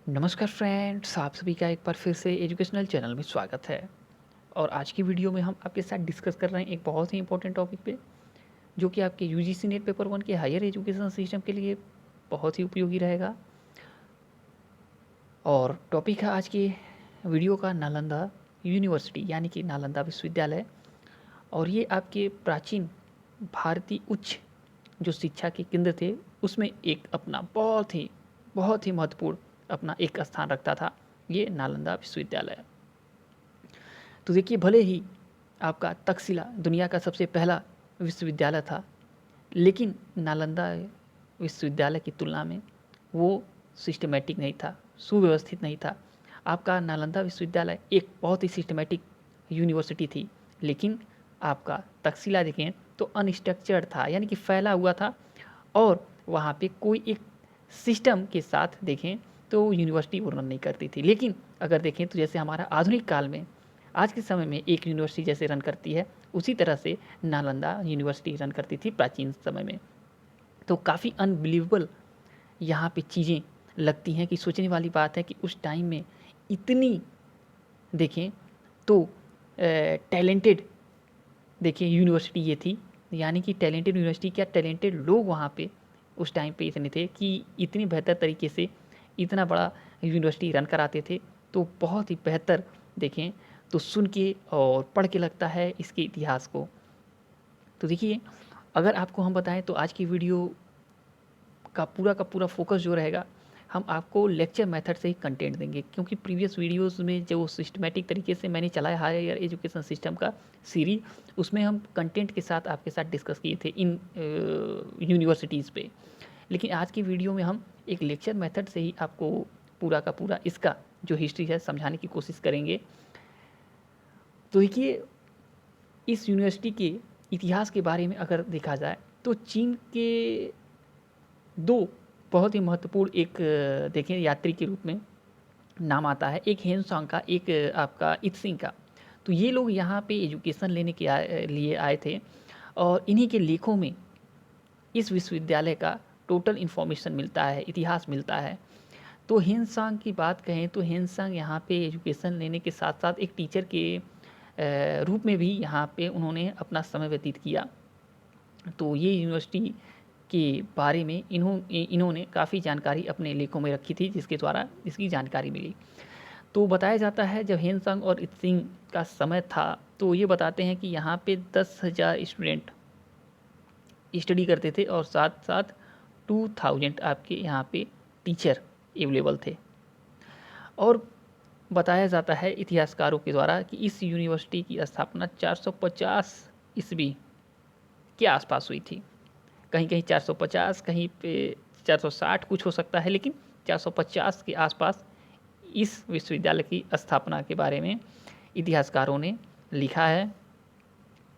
नमस्कार फ्रेंड्स, आप सभी का एक बार फिर से एजुकेशनल चैनल में स्वागत है। और आज की वीडियो में हम आपके साथ डिस्कस कर रहे हैं एक बहुत ही इंपॉर्टेंट टॉपिक पे, जो कि आपके यूजीसी नेट पेपर 1 के हायर एजुकेशन सिस्टम के लिए बहुत ही उपयोगी रहेगा। और टॉपिक है आज की वीडियो का नालंदा यूनिवर्सिटी यानी कि नालंदा विश्वविद्यालय। और ये आपके प्राचीन भारतीय उच्च जो शिक्षा के केंद्र थे उसमें एक अपना बहुत ही महत्वपूर्ण अपना एक स्थान रखता था ये नालंदा विश्वविद्यालय। तो देखिए, भले ही आपका तक्षशिला दुनिया का सबसे पहला विश्वविद्यालय था, लेकिन नालंदा विश्वविद्यालय की तुलना में वो सिस्टमेटिक नहीं था, सुव्यवस्थित नहीं था। आपका नालंदा विश्वविद्यालय एक बहुत ही सिस्टमेटिक यूनिवर्सिटी थी, लेकिन आपका तक्षशिला देखें तो अनस्ट्रक्चर्ड था, यानी कि फैला हुआ था। और वहाँ पे कोई एक सिस्टम के साथ देखें तो यूनिवर्सिटी वो रन नहीं करती थी। लेकिन अगर देखें तो जैसे हमारा आधुनिक काल में आज के समय में एक यूनिवर्सिटी जैसे रन करती है, उसी तरह से नालंदा यूनिवर्सिटी रन करती थी प्राचीन समय में। तो काफ़ी अनबिलीवेबल यहाँ पे चीज़ें लगती हैं कि सोचने वाली बात है कि उस टाइम में इतनी देखें तो टैलेंटेड देखिए यूनिवर्सिटी ये थी। यानी कि टैलेंटेड यूनिवर्सिटी क्या, टैलेंटेड लोग वहाँ पे उस टाइम पे इतने थे कि इतनी बेहतर तरीके से इतना बड़ा यूनिवर्सिटी रन कराते थे। तो बहुत ही बेहतर देखें तो सुन के और पढ़ के लगता है इसके इतिहास को। तो देखिए, अगर आपको हम बताएं तो आज की वीडियो का पूरा फोकस जो रहेगा, हम आपको लेक्चर मेथड से ही कंटेंट देंगे, क्योंकि प्रीवियस वीडियोस में जो सिस्टमेटिक तरीके से मैंने चलाया हायर एजुकेशन सिस्टम का सीरीज, उसमें हम कंटेंट के साथ आपके साथ डिस्कस किए थे इन यूनिवर्सिटीज़ पे। लेकिन आज की वीडियो में हम एक लेक्चर मेथड से ही आपको पूरा का पूरा इसका जो हिस्ट्री है समझाने की कोशिश करेंगे। तो देखिए, इस यूनिवर्सिटी के इतिहास के बारे में अगर देखा जाए तो चीन के दो बहुत ही महत्वपूर्ण एक देखें यात्री के रूप में नाम आता है, एक हेनसांग का, एक आपका इत्सिंग का। तो ये लोग यहाँ पे एजुकेशन लेने के लिए आए थे, और इन्हीं के लेखों में इस विश्वविद्यालय का टोटल इन्फॉर्मेशन मिलता है, इतिहास मिलता है। तो हेनसांग की बात कहें तो हेनसांग यहाँ पे एजुकेशन लेने के साथ साथ एक टीचर के रूप में भी यहाँ पे उन्होंने अपना समय व्यतीत किया। तो ये यूनिवर्सिटी के बारे में इन्होंने काफ़ी जानकारी अपने लेखों में रखी थी, जिसके द्वारा इसकी जानकारी मिली। तो बताया जाता है जब हेनसांग और इत्सिंग का समय था तो ये बताते हैं कि यहाँ पे 10,000 स्टूडेंट स्टडी करते थे, और साथ साथ 2,000 आपके यहाँ पे टीचर अवेलेबल थे। और बताया जाता है इतिहासकारों के द्वारा कि इस यूनिवर्सिटी की स्थापना 450 ईस्वी के आसपास हुई थी। कहीं कहीं 450, कहीं पे 460 कुछ हो सकता है, लेकिन 450 के आसपास इस विश्वविद्यालय की स्थापना के बारे में इतिहासकारों ने लिखा है।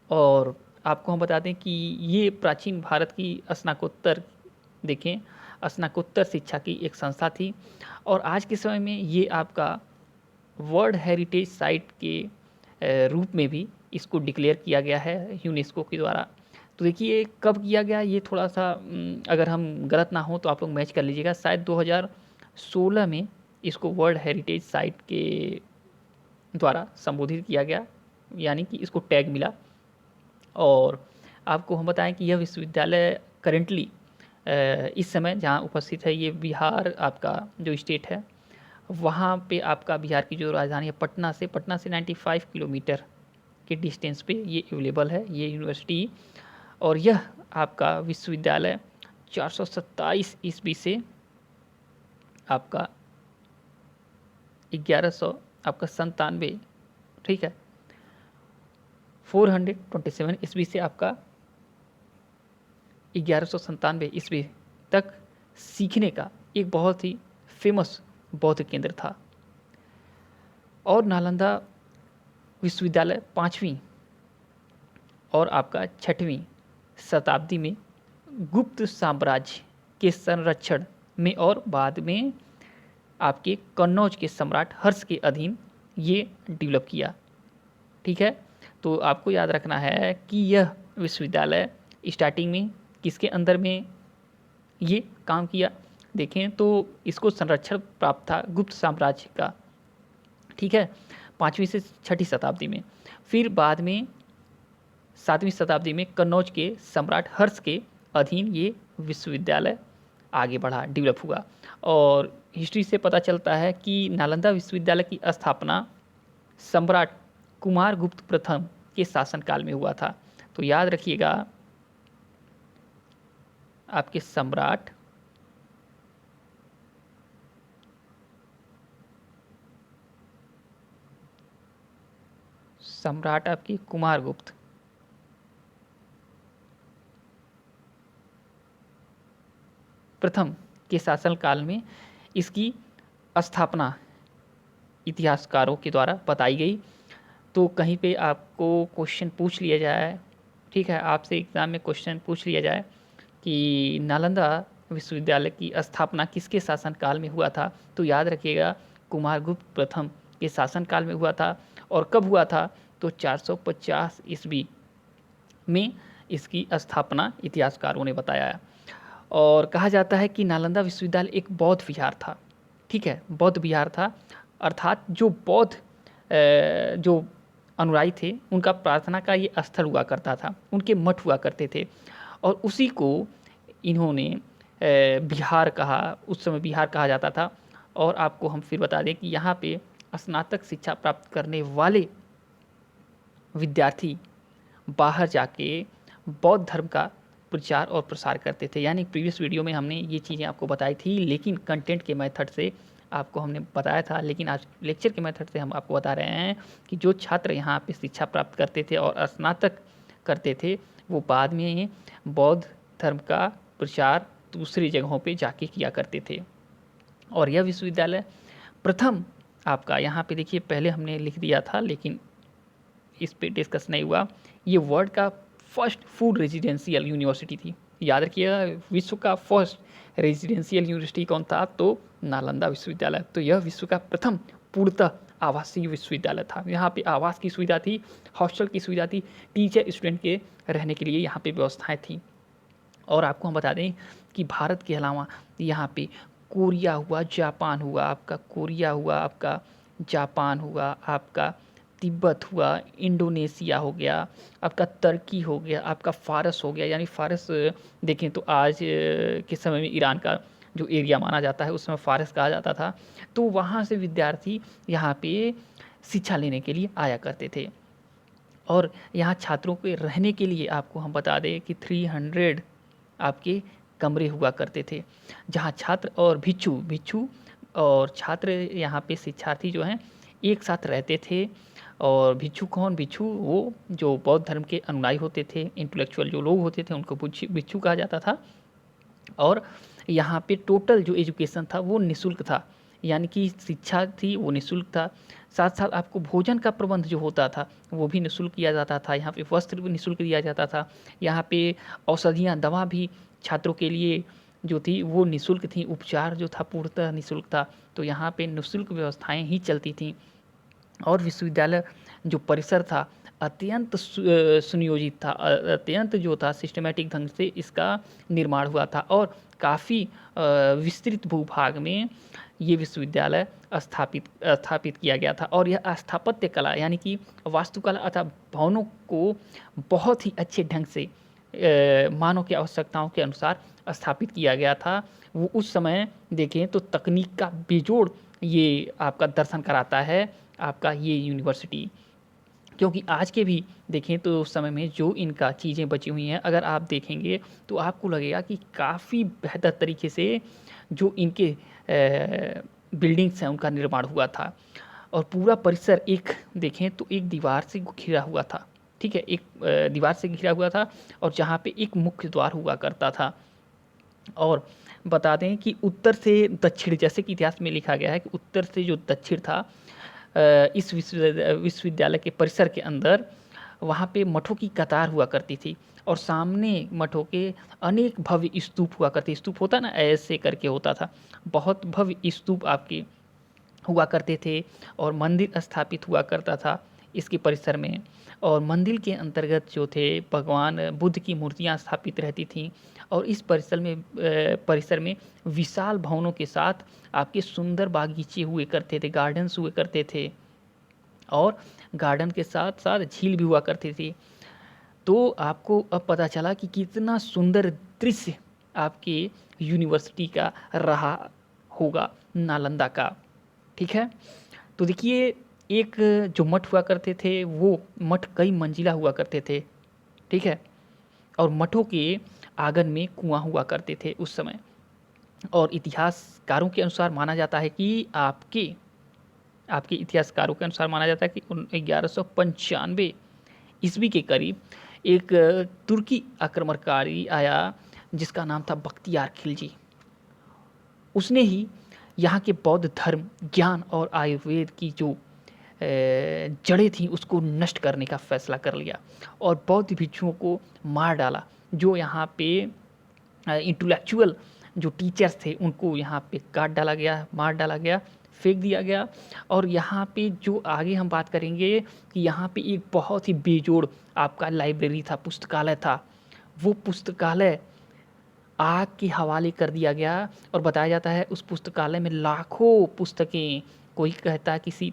और आपको हम बता दें कि ये प्राचीन भारत की स्नाकोत्तर देखें स्नाकोत्तर शिक्षा की एक संस्था थी, और आज के समय में ये आपका वर्ल्ड हेरिटेज साइट के रूप में भी इसको डिक्लेयर किया गया है यूनेस्को के द्वारा। तो देखिए, कब किया गया ये थोड़ा सा अगर हम गलत ना हो तो आप लोग मैच कर लीजिएगा, शायद 2016 में इसको वर्ल्ड हेरिटेज साइट के द्वारा संबोधित किया गया, यानी कि इसको टैग मिला। और आपको हम बताएं कि यह विश्वविद्यालय करेंटली इस समय जहाँ उपस्थित है, ये बिहार आपका जो स्टेट है वहाँ पे आपका बिहार की जो राजधानी है पटना से 95 किलोमीटर के डिस्टेंस पे ये अवेलेबल है ये यूनिवर्सिटी। और यह आपका विश्वविद्यालय 427 ईस्वी से आपका 1100 आपका 97, ठीक है, 427 ईस्वी से आपका 1197 ईस्वी तक सीखने का एक बहुत ही फेमस बौद्ध केंद्र था। और नालंदा विश्वविद्यालय 5वीं और आपका 6वीं शताब्दी में गुप्त साम्राज्य के संरक्षण में और बाद में आपके कन्नौज के सम्राट हर्ष के अधीन ये डेवलप किया, ठीक है। तो आपको याद रखना है कि यह विश्वविद्यालय स्टार्टिंग में किसके अंदर में ये काम किया, देखें तो इसको संरक्षण प्राप्त था गुप्त साम्राज्य का, ठीक है, 5वीं से 6ठी शताब्दी में। फिर बाद में 7वीं शताब्दी में कन्नौज के सम्राट हर्ष के अधीन ये विश्वविद्यालय आगे बढ़ा, डेवलप हुआ। और हिस्ट्री से पता चलता है कि नालंदा विश्वविद्यालय की स्थापना सम्राट कुमारगुप्त प्रथम के शासनकाल में हुआ था। तो याद रखिएगा, आपके सम्राट आपकी कुमारगुप्त प्रथम के शासनकाल में इसकी स्थापना इतिहासकारों के द्वारा बताई गई। तो कहीं पे आपको क्वेश्चन पूछ लिया जाए, ठीक है, आपसे एग्ज़ाम में क्वेश्चन पूछ लिया जाए कि नालंदा विश्वविद्यालय की स्थापना किसके शासनकाल में हुआ था, तो याद रखिएगा कुमारगुप्त प्रथम के शासनकाल में हुआ था। और कब हुआ था, तो 450 ईस्वी में इसकी स्थापना इतिहासकारों ने बताया। और कहा जाता है कि नालंदा विश्वविद्यालय एक बौद्ध विहार था, ठीक है, बौद्ध विहार था, अर्थात जो बौद्ध जो अनुयायी थे उनका प्रार्थना का ये स्थल हुआ करता था, उनके मठ हुआ करते थे। और उसी को इन्होंने बिहार कहा, उस समय बिहार कहा जाता था। और आपको हम फिर बता दें कि यहाँ पे स्नातक शिक्षा प्राप्त करने वाले विद्यार्थी बाहर जाके बौद्ध धर्म का प्रचार और प्रसार करते थे। यानी प्रीवियस वीडियो में हमने ये चीज़ें आपको बताई थी, लेकिन कंटेंट के मेथड से आपको हमने बताया था, लेकिन आज लेक्चर के मेथड से हम आपको बता रहे हैं कि जो छात्र यहाँ पे शिक्षा प्राप्त करते थे और स्नातक करते थे, वो बाद में बौद्ध धर्म का प्रचार दूसरी जगहों पे जाके किया करते थे। और यह विश्वविद्यालय प्रथम आपका, यहाँ पे देखिए पहले हमने लिख दिया था लेकिन इस पे डिस्कस नहीं हुआ, ये वर्ल्ड का फर्स्ट फूड रेजिडेंशियल यूनिवर्सिटी थी। याद रखिएगा, विश्व का फर्स्ट रेजिडेंशियल यूनिवर्सिटी कौन था, तो नालंदा विश्वविद्यालय। तो यह विश्व का प्रथम पूर्णतः आवासीय विश्वविद्यालय था। यहाँ पे आवास की सुविधा थी, हॉस्टल की सुविधा थी, टीचर स्टूडेंट के रहने के लिए यहाँ पे व्यवस्थाएं थी। और आपको हम बता दें कि भारत के अलावा यहाँ पे कोरिया हुआ, जापान हुआ, आपका कोरिया हुआ, आपका जापान हुआ, आपका तिब्बत हुआ, इंडोनेशिया हो गया, आपका तुर्की हो गया, आपका फ़ारस हो गया। यानी फ़ारस देखें तो आज के समय में ईरान का जो एरिया माना जाता है, उस समय फ़ारस कहा जाता था। तो वहाँ से विद्यार्थी यहाँ पे शिक्षा लेने के लिए आया करते थे। और यहाँ छात्रों के रहने के लिए आपको हम बता दें कि 300 आपके कमरे हुआ करते थे, जहाँ छात्र और भिक्षु और छात्र यहाँ पे शिक्षार्थी जो हैं एक साथ रहते थे। और भिक्षु कौन, भिक्षु वो जो बौद्ध धर्म के अनुयायी होते थे, इंटेलेक्चुअल जो लोग होते थे, उनको भिक्षु कहा जाता था। और यहाँ पे टोटल जो एजुकेशन था वो निःशुल्क था, यानी कि शिक्षा थी वो निःशुल्क था। साथ साथ आपको भोजन का प्रबंध जो होता था वो भी निःशुल्क किया जाता था। यहाँ पे वस्त्र भी निःशुल्क दिया जाता था। यहाँ पे औषधियाँ, दवा भी छात्रों के लिए जो थी वो निःशुल्क थी। उपचार जो था पूर्णतः निःशुल्क था। तो यहाँ पे निःशुल्क व्यवस्थाएं ही चलती थीं। और विश्वविद्यालय जो परिसर था अत्यंत सुनियोजित था, अत्यंत जो था सिस्टमेटिक ढंग से इसका निर्माण हुआ था। और काफ़ी विस्तृत भूभाग में ये विश्वविद्यालय स्थापित किया गया था। और यह स्थापत्य कला यानी कि वास्तुकला अथवा भवनों को बहुत ही अच्छे ढंग से मानव की आवश्यकताओं के अनुसार स्थापित किया गया था। वो उस समय देखें तो तकनीक का बेजोड़ ये आपका दर्शन कराता है, आपका ये यूनिवर्सिटी। क्योंकि आज के भी देखें तो उस समय में जो इनका चीज़ें बची हुई हैं, अगर आप देखेंगे तो आपको लगेगा कि काफ़ी बेहतर तरीके से जो इनके बिल्डिंग्स हैं उनका निर्माण हुआ था। और पूरा परिसर एक देखें तो एक दीवार से घिरा हुआ था, ठीक है, एक दीवार से घिरा हुआ था। और जहाँ पे एक मुख्य द्वार हुआ करता था। और बता दें कि उत्तर से दक्षिण, जैसे कि इतिहास में लिखा गया है कि उत्तर से जो दक्षिण था इस विश्वविद्यालय के परिसर के अंदर, वहाँ पे मठों की कतार हुआ करती थी। और सामने मठों के अनेक भव्य स्तूप हुआ करते। स्तूप होता ना, ऐसे करके होता था, बहुत भव्य स्तूप आपके हुआ करते थे। और मंदिर स्थापित हुआ करता था इसके परिसर में। और मंदिर के अंतर्गत जो थे भगवान बुद्ध की मूर्तियाँ स्थापित रहती थीं। और इस परिसर में विशाल भवनों के साथ आपके सुंदर बागीचे हुए करते थे, गार्डन्स हुए करते थे और गार्डन के साथ साथ झील भी हुआ करती थी। तो आपको अब पता चला कि कितना सुंदर दृश्य आपके यूनिवर्सिटी का रहा होगा नालंदा का। ठीक है, तो देखिए एक जो मठ हुआ करते थे वो मठ कई मंजिला हुआ करते थे। ठीक है, और मठों के आंगन में कुआं हुआ करते थे उस समय। और इतिहासकारों के अनुसार माना जाता है कि आपके इतिहासकारों के अनुसार माना जाता है कि 1195 ईस्वी के करीब एक तुर्की आक्रमणकारी आया जिसका नाम था बख्तियार खिलजी। उसने ही यहाँ के बौद्ध धर्म, ज्ञान और आयुर्वेद की जो जड़ें थीं उसको नष्ट करने का फैसला कर लिया और बौद्ध भिक्षुओं को मार डाला। जो यहाँ पे इंटेलेक्चुअल जो टीचर्स थे उनको यहाँ पे काट डाला गया, मार डाला गया, फेंक दिया गया। और यहाँ पे जो आगे हम बात करेंगे कि यहाँ पे एक बहुत ही बेजोड़ आपका लाइब्रेरी था, पुस्तकालय था। वो पुस्तकालय आग के हवाले कर दिया गया और बताया जाता है उस पुस्तकालय में लाखों पुस्तकें, कोई कहता है किसी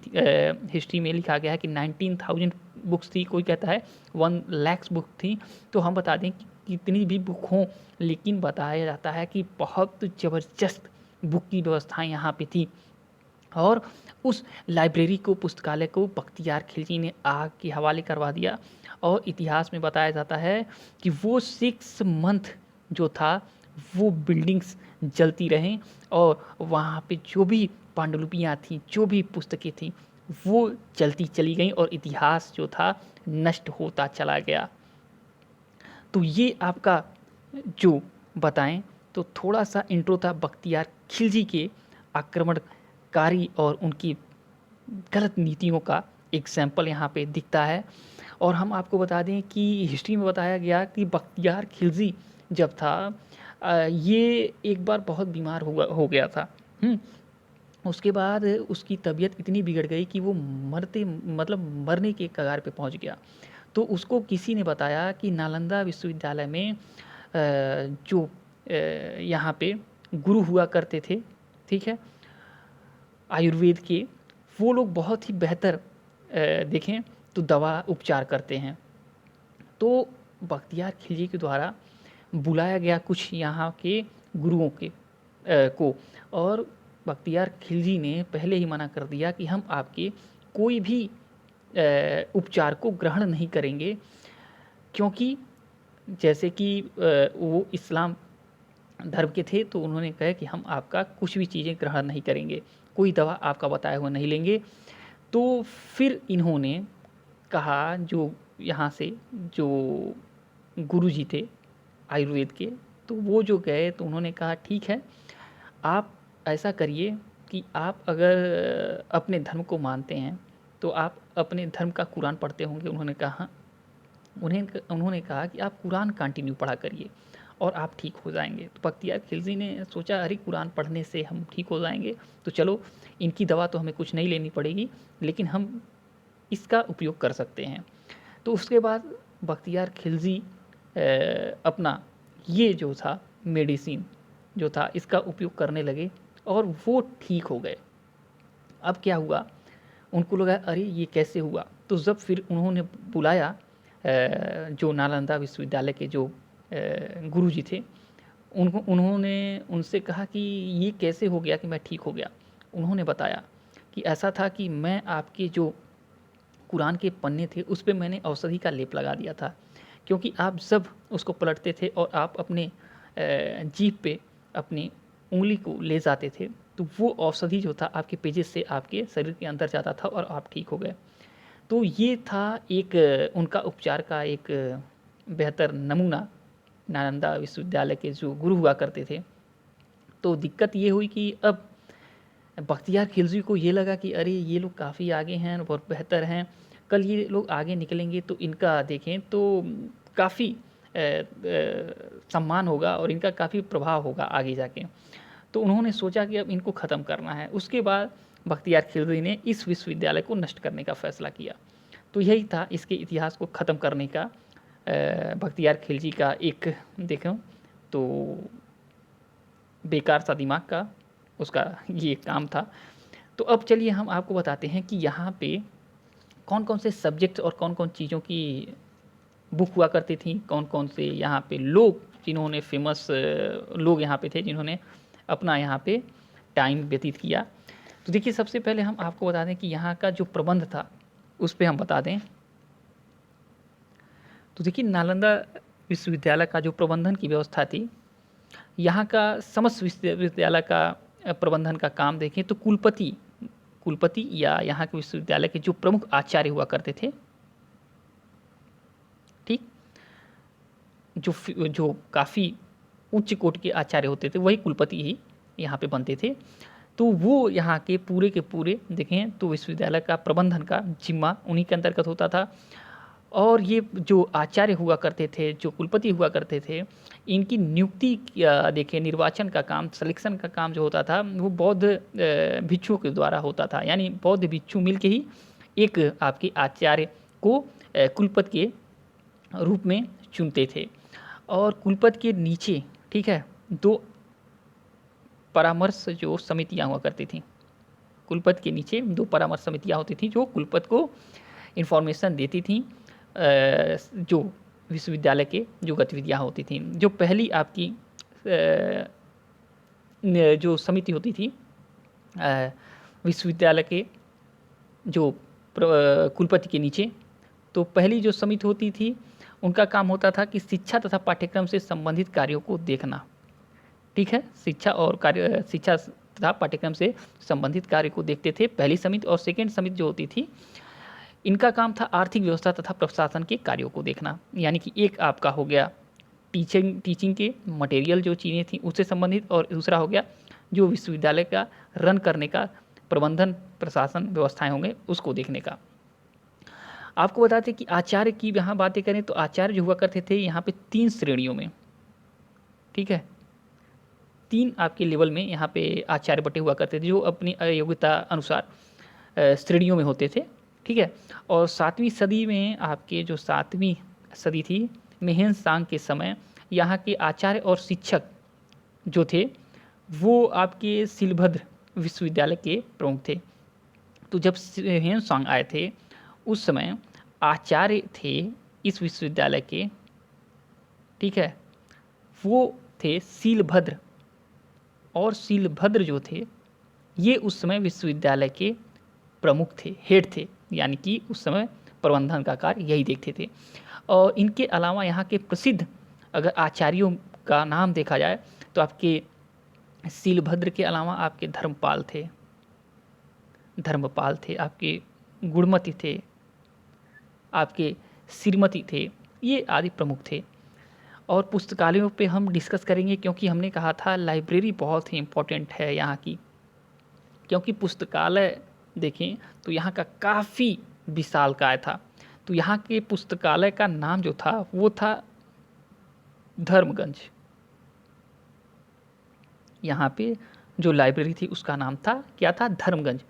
हिस्ट्री में लिखा गया है कि 19,000 बुक्स थी, कोई कहता है 1 लाख बुक थी। तो हम बता दें कि कितनी भी बुक हों, लेकिन बताया जाता है कि बहुत ज़बरदस्त बुक की व्यवस्थाएं यहाँ पे थी। और उस लाइब्रेरी को, पुस्तकालय को बख्तियार खिलजी ने आग के हवाले करवा दिया। और इतिहास में बताया जाता है कि वो 6 मंथ जो था वो बिल्डिंग्स जलती रहें और वहाँ पे जो भी पांडुलिपियाँ थीं, जो भी पुस्तकें थीं, वो जलती चली गईं और इतिहास जो था नष्ट होता चला गया। तो ये आपका जो बताएं तो थोड़ा सा इंट्रो था बख्तियार खिलजी के आक्रमणकारी और उनकी गलत नीतियों का एग्जाम्पल यहाँ पे दिखता है। और हम आपको बता दें कि हिस्ट्री में बताया गया कि बख्तियार खिलजी जब था ये एक बार बहुत बीमार हो गया था। उसके बाद उसकी तबीयत इतनी बिगड़ गई कि वो मरने के कगार पे पहुंच गया। तो उसको किसी ने बताया कि नालंदा विश्वविद्यालय में जो यहाँ पे गुरु हुआ करते थे, ठीक है, आयुर्वेद के, वो लोग बहुत ही बेहतर देखें तो दवा उपचार करते हैं। तो बख्तियार खिलजी के द्वारा बुलाया गया कुछ यहाँ के गुरुओं को, और बख्तियार खिलजी ने पहले ही मना कर दिया कि हम आपके कोई भी उपचार को ग्रहण नहीं करेंगे, क्योंकि जैसे कि वो इस्लाम धर्म के थे तो उन्होंने कहा कि हम आपका कुछ भी चीज़ें ग्रहण नहीं करेंगे, कोई दवा आपका बताया हुआ नहीं लेंगे। तो फिर इन्होंने कहा, जो यहाँ से जो गुरु जी थे आयुर्वेद के, तो वो जो गए तो उन्होंने कहा ठीक है, आप ऐसा करिए कि आप अगर अपने धर्म को मानते हैं तो आप अपने धर्म का कुरान पढ़ते होंगे। उन्होंने कहा कि आप कुरान कंटिन्यू पढ़ा करिए और आप ठीक हो जाएंगे। तो बख्तियार खिलजी ने सोचा अरे कुरान पढ़ने से हम ठीक हो जाएंगे, तो चलो इनकी दवा तो हमें कुछ नहीं लेनी पड़ेगी, लेकिन हम इसका उपयोग कर सकते हैं। तो उसके बाद बख्तियार खिलजी अपना ये जो था मेडिसिन जो था इसका उपयोग करने लगे और वो ठीक हो गए। अब क्या हुआ, उनको लगा अरे ये कैसे हुआ। तो जब फिर उन्होंने बुलाया जो नालंदा विश्वविद्यालय के जो गुरु जी थे, उन्होंने उनसे कहा कि ये कैसे हो गया कि मैं ठीक हो गया। उन्होंने बताया कि ऐसा था कि मैं आपके जो कुरान के पन्ने थे उस पर मैंने औषधि का लेप लगा दिया था, क्योंकि आप जब उसको पलटते थे और आप अपने जीभ पे अपनी उंगली को ले जाते थे तो वो औषधि जो था आपके पेजेस से आपके शरीर के अंदर जाता था और आप ठीक हो गए। तो ये था एक उनका उपचार का एक बेहतर नमूना नालंदा विश्वविद्यालय के जो गुरु हुआ करते थे। तो दिक्कत ये हुई कि अब बख्तियार खिलजी को ये लगा कि अरे ये लोग काफ़ी आगे हैं, बहुत बेहतर हैं, कल ये लोग आगे निकलेंगे तो इनका देखें तो काफ़ी सम्मान होगा और इनका काफ़ी प्रभाव होगा आगे जाके। तो उन्होंने सोचा कि अब इनको ख़त्म करना है। उसके बाद बख्तियार खिलजी ने इस विश्वविद्यालय को नष्ट करने का फैसला किया। तो यही था इसके इतिहास को ख़त्म करने का बख्तियार खिलजी का एक देखो तो बेकार सा दिमाग का उसका ये काम था। तो अब चलिए हम आपको बताते हैं कि यहाँ पे कौन कौन से सब्जेक्ट और कौन कौन चीज़ों की बुक हुआ करती थी, कौन कौन से यहाँ पे लोग जिन्होंने फेमस लोग यहाँ पे थे जिन्होंने अपना यहाँ पे टाइम व्यतीत किया। तो देखिए सबसे पहले हम आपको बता दें कि यहाँ का जो प्रबंध था उस पर हम बता दें। तो देखिए नालंदा विश्वविद्यालय का जो प्रबंधन की व्यवस्था थी, यहाँ का समस्त विश्वविद्यालय का प्रबंधन का काम देखें तो कुलपति या यहाँ के विश्वविद्यालय के जो प्रमुख आचार्य हुआ करते थे, ठीक, जो काफ़ी उच्च कोट के आचार्य होते थे वही कुलपति ही यहाँ पे बनते थे। तो वो यहाँ के पूरे देखें तो विश्वविद्यालय का प्रबंधन का जिम्मा उन्हीं के अंतर्गत होता था। और ये जो आचार्य हुआ करते थे, जो कुलपति हुआ करते थे, इनकी नियुक्ति देखें, निर्वाचन का काम, सिलेक्शन का काम जो होता था वो बौद्ध भिक्षुओं के द्वारा होता था। यानी बौद्ध भिक्षु मिल के ही एक आपके आचार्य को कुलपति के रूप में चुनते थे। और कुलपति के नीचे, ठीक है, 2 परामर्श जो समितियां हुआ करती थी। कुलपति के नीचे 2 परामर्श समितियां होती थी जो कुलपति को इन्फॉर्मेशन देती थी, जो विश्वविद्यालय के जो गतिविधियां होती थी। जो पहली आपकी जो समिति होती थी विश्वविद्यालय के जो कुलपति के नीचे, तो पहली जो समिति होती थी उनका काम होता था कि शिक्षा तथा पाठ्यक्रम से संबंधित कार्यों को देखना, ठीक है, शिक्षा तथा पाठ्यक्रम से संबंधित कार्य को देखते थे पहली समिति। और सेकेंड समिति जो होती थी, इनका काम था आर्थिक व्यवस्था तथा प्रशासन के कार्यों को देखना। यानी कि एक आपका हो गया टीचिंग के मटेरियल जो चीज़ें थी उससे संबंधित, और दूसरा हो गया जो विश्वविद्यालय का रन करने का प्रबंधन प्रशासन व्यवस्थाएं होंगे उसको देखने का। आपको बताते कि आचार्य की यहाँ बातें करें तो आचार्य जो हुआ करते थे यहाँ पे 3 श्रेणियों में, ठीक है, 3 आपके लेवल में यहाँ पे आचार्य बटे हुआ करते थे जो अपनी योग्यता अनुसार श्रेणियों में होते थे, ठीक है। और 7वीं सदी में आपके जो 7वीं सदी थी मेहन सांग के समय यहाँ के आचार्य और शिक्षक जो थे वो आपके सिलभद्र विश्वविद्यालय के प्रमुख थे। तो जब मेहन सांग आए थे उस समय आचार्य थे इस विश्वविद्यालय के, ठीक है, वो थे सीलभद्र। और सीलभद्र जो थे ये उस समय विश्वविद्यालय के प्रमुख थे, हेड थे, यानी कि उस समय प्रबंधन का कार्य यही देखते थे। और इनके अलावा यहाँ के प्रसिद्ध अगर आचार्यों का नाम देखा जाए तो आपके सीलभद्र के अलावा आपके धर्मपाल थे, आपके गुणमती थे, आपके श्रीमती थे, ये आदि प्रमुख थे। और पुस्तकालयों पे हम डिस्कस करेंगे क्योंकि हमने कहा था लाइब्रेरी बहुत ही इम्पोर्टेंट है यहाँ की, क्योंकि पुस्तकालय देखें तो यहाँ का काफ़ी विशालकाय था। तो यहाँ के पुस्तकालय का नाम जो था वो था धर्मगंज। यहाँ पे जो लाइब्रेरी थी उसका नाम था क्या था, धर्मगंज।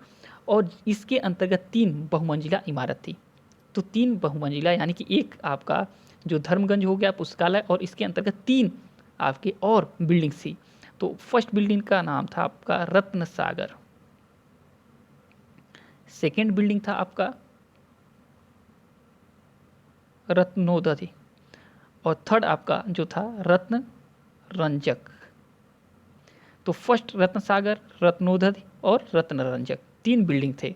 और इसके अंतर्गत 3 बहुमंजिला इमारत थी। तो 3 बहुमंजिला यानी कि एक आपका जो धर्मगंज हो गया पुस्तकालय, और इसके अंतर्गत 3 आपके और बिल्डिंग थी। तो फर्स्ट बिल्डिंग का नाम था आपका रत्न सागर, सेकेंड बिल्डिंग था आपका रत्नोदधि, और थर्ड आपका जो था रत्न रंजक। तो फर्स्ट रत्न सागर, रत्नोदधि और रत्न रंजक 3 बिल्डिंग थे।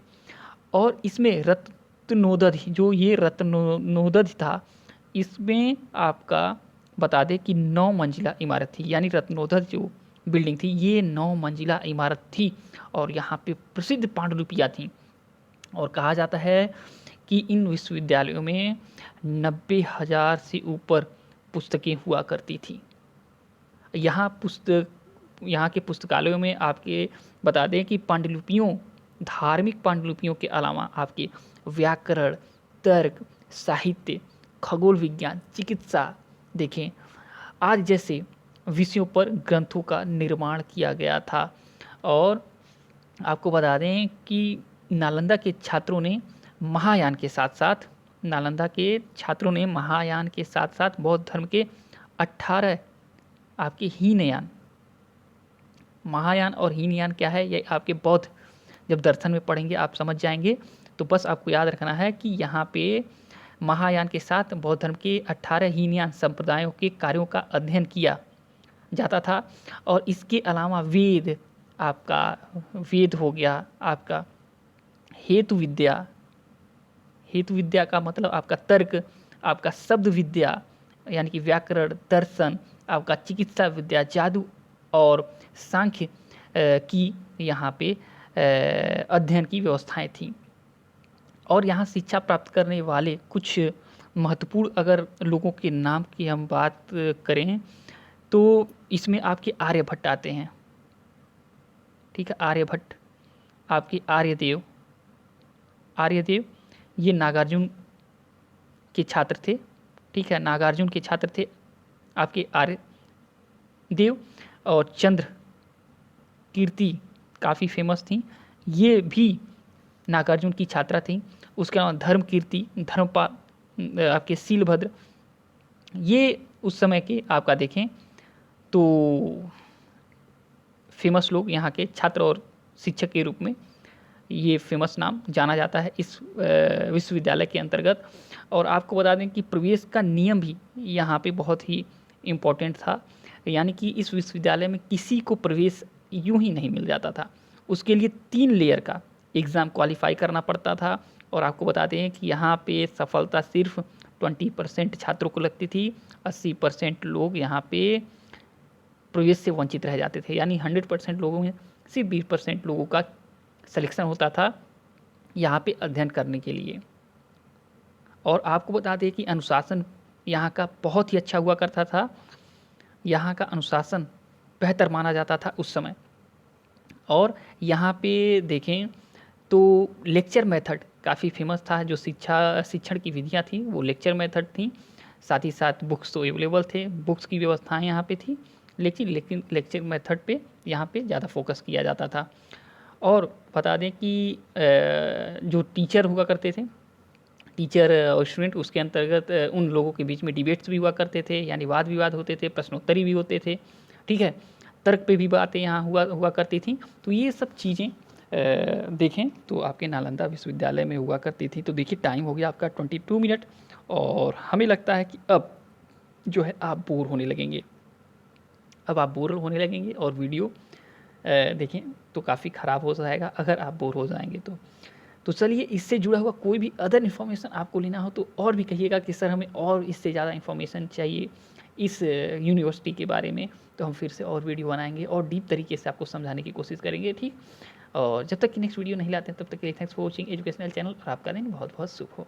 और इसमें रत्नोदधि जो ये रत्नोदधि था इसमें आपका बता दें कि 9 मंजिला इमारत थी। यानी रत्नोदधि जो बिल्डिंग थी ये 9 मंजिला इमारत थी। और यहाँ पे प्रसिद्ध पांडुलिपियाँ थीं। और कहा जाता है कि इन विश्वविद्यालयों में 90,000 से ऊपर पुस्तकें हुआ करती थी। यहाँ के पुस्तकालयों में आपके बता दें कि पांडुलिपियों, धार्मिक पांडुलिपियों के अलावा आपके व्याकरण, तर्क, साहित्य, खगोल विज्ञान, चिकित्सा देखें आज जैसे विषयों पर ग्रंथों का निर्माण किया गया था। और आपको बता दें कि नालंदा के छात्रों ने महायान के साथ साथ बौद्ध धर्म के 18 आपके हीनयान। महायान और हीनयान क्या है, ये आपके बौद्ध जब दर्शन में पढ़ेंगे आप समझ जाएंगे। तो बस आपको याद रखना है कि यहाँ पे महायान के साथ बौद्ध धर्म के 18 हीनयान संप्रदायों के कार्यों का अध्ययन किया जाता था। और इसके अलावा वेद, आपका वेद हो गया, आपका हेतु विद्या, हेतु विद्या का मतलब आपका तर्क, आपका शब्द विद्या यानी कि व्याकरण, दर्शन, आपका चिकित्सा विद्या, जादू और सांख्य की यहाँ पे अध्ययन की व्यवस्थाएं थीं। और यहाँ शिक्षा प्राप्त करने वाले कुछ महत्वपूर्ण अगर लोगों के नाम की हम बात करें तो इसमें आपके आर्यभट्ट आते हैं। ठीक है, आर्यभट्ट, आपके आर्यदेव, आर्यदेव ये नागार्जुन के छात्र थे। ठीक है, नागार्जुन के छात्र थे आपके आर्यदेव। और चंद्र कीर्ति काफ़ी फेमस थी, ये भी नागार्जुन की छात्रा थी। उसके अलावा धर्म कीर्ति, धर्मपाल, आपके शीलभद्र, ये उस समय के आपका देखें तो फेमस लोग, यहाँ के छात्र और शिक्षक के रूप में ये फेमस नाम जाना जाता है इस विश्वविद्यालय के अंतर्गत। और आपको बता दें कि प्रवेश का नियम भी यहाँ पे बहुत ही इम्पोर्टेंट था, यानी कि इस विश्वविद्यालय में किसी को प्रवेश यूं ही नहीं मिल जाता था, उसके लिए 3 लेयर का एग्ज़ाम क्वालिफाई करना पड़ता था। और आपको बताते हैं कि यहाँ पे सफलता सिर्फ 20% छात्रों को लगती थी, 80% लोग यहाँ पे प्रवेश से वंचित रह जाते थे, यानी 100% लोगों में सिर्फ 20% लोगों का सिलेक्शन होता था यहाँ पे अध्ययन करने के लिए। और आपको बता दें कि अनुशासन यहाँ का बहुत ही अच्छा हुआ करता था, यहाँ का अनुशासन बेहतर माना जाता था उस समय। और यहाँ पे देखें तो लेक्चर मेथड काफ़ी फेमस था, जो शिक्षण की विधियाँ थी वो लेक्चर मेथड थी। साथ ही साथ बुक्स तो अवेलेबल थे, बुक्स की व्यवस्थाएं यहाँ पे थी, लेकिन लेक्चर मेथड पे यहाँ पे ज़्यादा फोकस किया जाता था। और बता दें कि जो टीचर हुआ करते थे, टीचर और स्टूडेंट, उसके अंतर्गत उन लोगों के बीच में डिबेट्स भी हुआ करते थे, यानी वाद विवाद होते थे, प्रश्नोत्तरी भी होते थे। ठीक है, तर्क पे भी बातें यहाँ हुआ करती थी। तो ये सब चीज़ें देखें तो आपके नालंदा विश्वविद्यालय में हुआ करती थी। तो देखिए टाइम हो गया आपका 22 मिनट, और हमें लगता है कि अब जो है आप बोर होने लगेंगे, अब आप बोर होने लगेंगे और वीडियो देखें तो काफ़ी ख़राब हो जाएगा अगर आप बोर हो जाएंगे तो चलिए, इससे जुड़ा हुआ कोई भी अदर इन्फॉर्मेशन आपको लेना हो तो और भी कहिएगा कि सर हमें और इससे ज़्यादा इन्फॉर्मेशन चाहिए इस यूनिवर्सिटी के बारे में, तो हम फिर से और वीडियो बनाएंगे और डीप तरीके से आपको समझाने की कोशिश करेंगे। ठीक, और जब तक कि नेक्स्ट वीडियो नहीं लाते हैं तब तक के लिए thanks for watching educational channel, और आपका दिन बहुत बहुत शुभ हो।